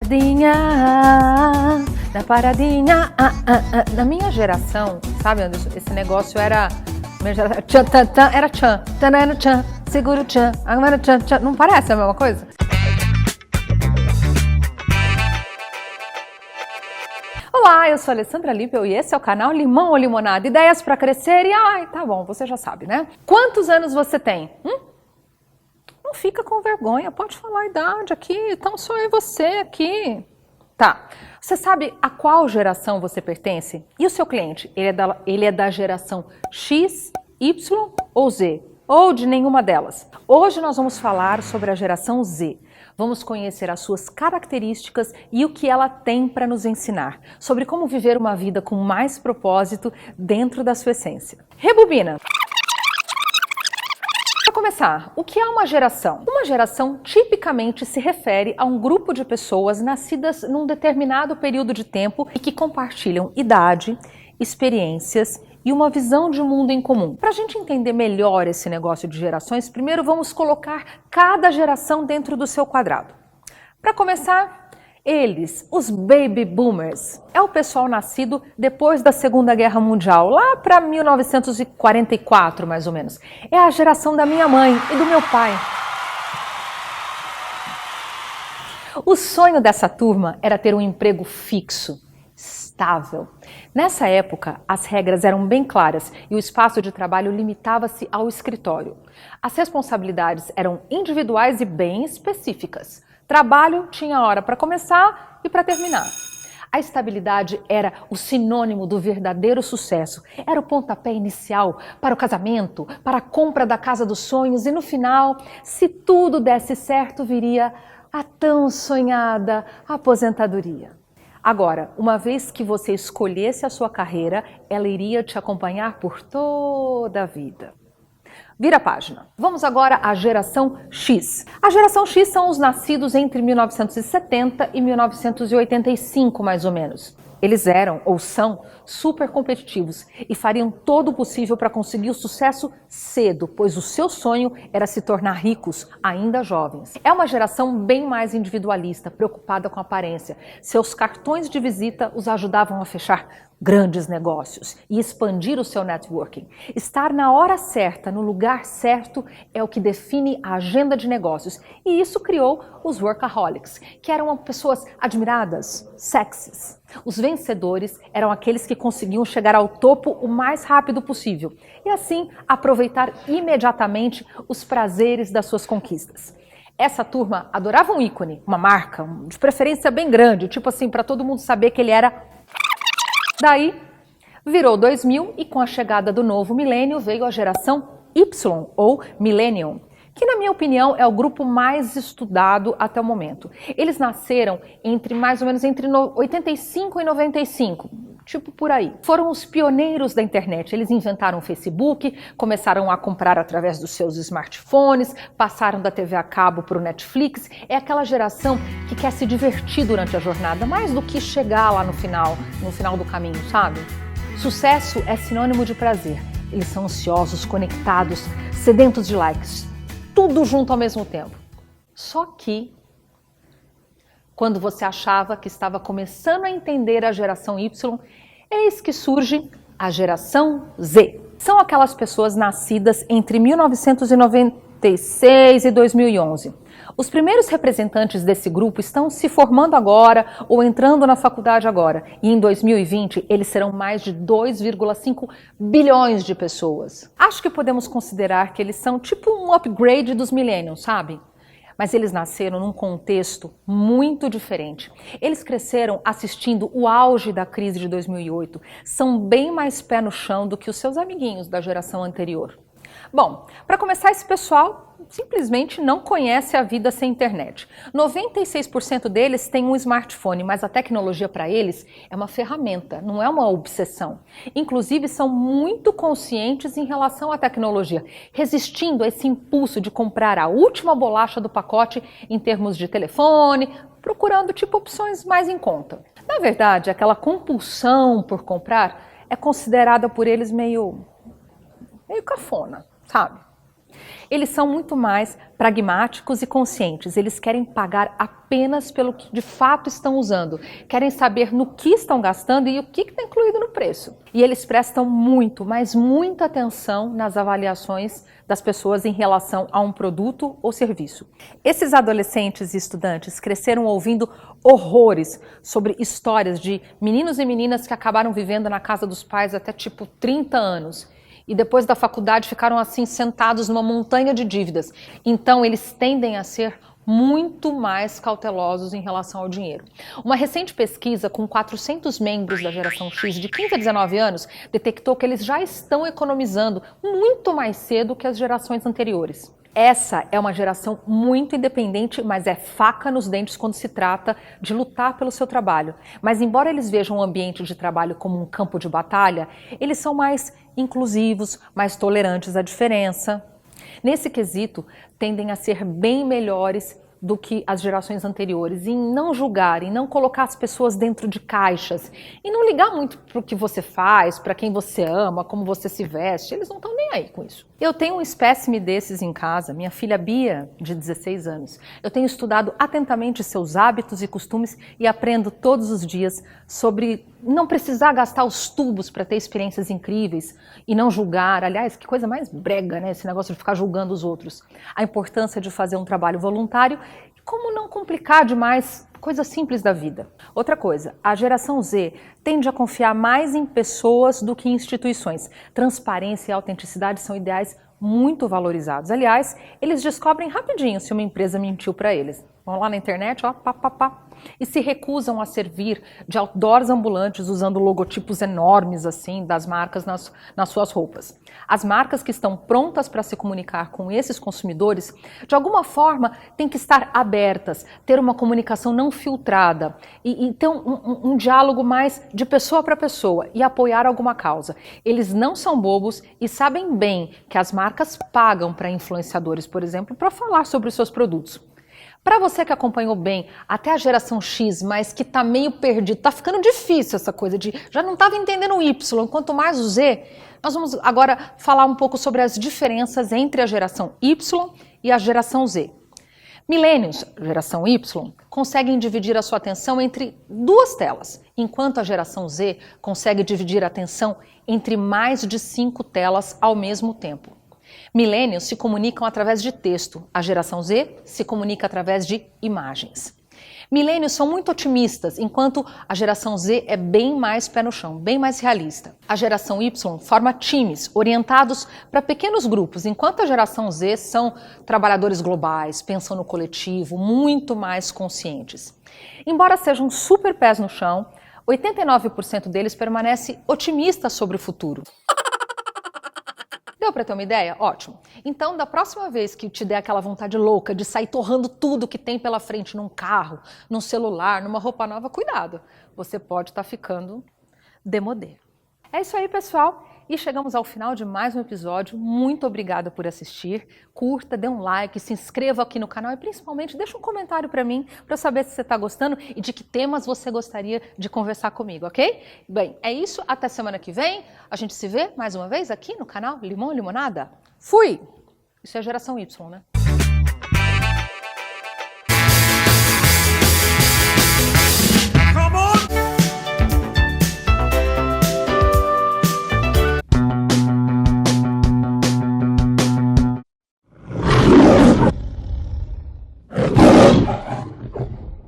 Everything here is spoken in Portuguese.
paradinha, na paradinha. Na minha geração, sabe, Anderson, esse negócio era... Tchan, era tchan, tanana, tchan, segura o tchan, agora tchan, tchan. Não parece a mesma coisa? Olá, eu sou a Alessandra Lippel e esse é o canal Limão ou Limonada, ideias para crescer e... Ai, tá bom, você já sabe, né? Quantos anos você tem? Não fica com vergonha, pode falar a idade aqui, então sou eu e você aqui. Tá, você sabe a qual geração você pertence? E o seu cliente, ele é da geração X, Y ou Z? Ou de nenhuma delas? Hoje nós vamos falar sobre a geração Z. Vamos conhecer as suas características e o que ela tem para nos ensinar, sobre como viver uma vida com mais propósito dentro da sua essência. Rebobina! Para começar, o que é uma geração? Uma geração tipicamente se refere a um grupo de pessoas nascidas num determinado período de tempo e que compartilham idade, experiências e uma visão de mundo em comum. Para a gente entender melhor esse negócio de gerações, primeiro vamos colocar cada geração dentro do seu quadrado. Para começar, eles, os Baby Boomers, é o pessoal nascido depois da Segunda Guerra Mundial, lá para 1944 mais ou menos. É a geração da minha mãe e do meu pai. O sonho dessa turma era ter um emprego fixo, estável. Nessa época, as regras eram bem claras e o espaço de trabalho limitava-se ao escritório. As responsabilidades eram individuais e bem específicas. Trabalho tinha hora para começar e para terminar. A estabilidade era o sinônimo do verdadeiro sucesso. Era o pontapé inicial para o casamento, para a compra da casa dos sonhos e no final, se tudo desse certo, viria a tão sonhada aposentadoria. Agora, uma vez que você escolhesse a sua carreira, ela iria te acompanhar por toda a vida. Vira a página. Vamos agora à geração X. A geração X são os nascidos entre 1970 e 1985, mais ou menos. Eles eram, ou são, super competitivos e fariam todo o possível para conseguir o sucesso cedo, pois o seu sonho era se tornar ricos, ainda jovens. É uma geração bem mais individualista, preocupada com a aparência. Seus cartões de visita os ajudavam a fechar grandes negócios e expandir o seu networking. Estar na hora certa, no lugar certo, é o que define a agenda de negócios. E isso criou os workaholics, que eram pessoas admiradas, sexys. Os vencedores eram aqueles que conseguiam chegar ao topo o mais rápido possível e assim aproveitar imediatamente os prazeres das suas conquistas. Essa turma adorava um ícone, uma marca, de preferência bem grande, tipo assim, para todo mundo saber que ele era... Daí, virou 2000 e com a chegada do novo milênio veio a geração Y, ou Millennium, que na minha opinião é o grupo mais estudado até o momento. Eles nasceram mais ou menos entre 85 e 95, tipo por aí. Foram os pioneiros da internet, eles inventaram o Facebook, começaram a comprar através dos seus smartphones, passaram da TV a cabo para o Netflix. É aquela geração que quer se divertir durante a jornada, mais do que chegar lá no final do caminho, sabe? Sucesso é sinônimo de prazer. Eles são ansiosos, conectados, sedentos de likes. Tudo junto ao mesmo tempo. Só que, quando você achava que estava começando a entender a geração Y, eis que surge a geração Z. São aquelas pessoas nascidas entre 1996 e 2011. Os primeiros representantes desse grupo estão se formando agora ou entrando na faculdade agora. E em 2020, eles serão mais de 2,5 bilhões de pessoas. Acho que podemos considerar que eles são tipo um upgrade dos millennials, sabe? Mas eles nasceram num contexto muito diferente. Eles cresceram assistindo o auge da crise de 2008. São bem mais pé no chão do que os seus amiguinhos da geração anterior. Bom, para começar, esse pessoal simplesmente não conhece a vida sem internet. 96% deles têm um smartphone, mas a tecnologia para eles é uma ferramenta, não é uma obsessão. Inclusive, são muito conscientes em relação à tecnologia, resistindo a esse impulso de comprar a última bolacha do pacote em termos de telefone, procurando opções mais em conta. Na verdade, aquela compulsão por comprar é considerada por eles meio cafona, sabe? Eles são muito mais pragmáticos e conscientes. Eles querem pagar apenas pelo que de fato estão usando. Querem saber no que estão gastando e o que está incluído no preço. E eles prestam muito, mas muita atenção nas avaliações das pessoas em relação a um produto ou serviço. Esses adolescentes e estudantes cresceram ouvindo horrores sobre histórias de meninos e meninas que acabaram vivendo na casa dos pais até tipo 30 anos. E depois da faculdade ficaram assim sentados numa montanha de dívidas. Então eles tendem a ser muito mais cautelosos em relação ao dinheiro. Uma recente pesquisa com 400 membros da geração X de 15 a 19 anos detectou que eles já estão economizando muito mais cedo que as gerações anteriores. Essa é uma geração muito independente, mas é faca nos dentes quando se trata de lutar pelo seu trabalho. Mas embora eles vejam o ambiente de trabalho como um campo de batalha, eles são mais inclusivos, mais tolerantes à diferença. Nesse quesito, tendem a ser bem melhores do que as gerações anteriores, em não julgar, em não colocar as pessoas dentro de caixas, e não ligar muito para o que você faz, para quem você ama, como você se veste, eles não estão nem aí com isso. Eu tenho um espécime desses em casa, minha filha Bia, de 16 anos. Eu tenho estudado atentamente seus hábitos e costumes e aprendo todos os dias sobre não precisar gastar os tubos para ter experiências incríveis e não julgar. Aliás, que coisa mais brega, né? Esse negócio de ficar julgando os outros. A importância de fazer um trabalho voluntário e como não complicar demais coisas simples da vida. Outra coisa, a geração Z tende a confiar mais em pessoas do que em instituições. Transparência e autenticidade são ideais muito valorizados. Aliás, eles descobrem rapidinho se uma empresa mentiu para eles. Vão lá na internet, ó, pá, pá, pá, e se recusam a servir de outdoors ambulantes usando logotipos enormes assim das marcas nas suas roupas. As marcas que estão prontas para se comunicar com esses consumidores, de alguma forma, têm que estar abertas, ter uma comunicação não filtrada e ter um diálogo mais de pessoa para pessoa e apoiar alguma causa. Eles não são bobos e sabem bem que as marcas pagam para influenciadores, por exemplo, para falar sobre os seus produtos. Para você que acompanhou bem até a geração X, mas que está meio perdido, está ficando difícil essa coisa de já não estava entendendo o Y, quanto mais o Z, nós vamos agora falar um pouco sobre as diferenças entre a geração Y e a geração Z. Millennials, geração Y, conseguem dividir a sua atenção entre duas telas, enquanto a geração Z consegue dividir a atenção entre mais de 5 telas ao mesmo tempo. Millennials se comunicam através de texto, a geração Z se comunica através de imagens. Millennials são muito otimistas, enquanto a geração Z é bem mais pé no chão, bem mais realista. A geração Y forma times orientados para pequenos grupos, enquanto a geração Z são trabalhadores globais, pensam no coletivo, muito mais conscientes. Embora sejam super pés no chão, 89% deles permanece otimista sobre o futuro. Deu para ter uma ideia? Ótimo. Então, da próxima vez que te der aquela vontade louca de sair torrando tudo que tem pela frente num carro, num celular, numa roupa nova, cuidado. Você pode estar ficando demodê. É isso aí, pessoal. E chegamos ao final de mais um episódio. Muito obrigada por assistir. Curta, dê um like, se inscreva aqui no canal e principalmente deixa um comentário para mim, para eu saber se você está gostando e de que temas você gostaria de conversar comigo, ok? Bem, é isso. Até semana que vem. A gente se vê mais uma vez aqui no canal Limão Limonada. Fui! Isso é a geração Y, né?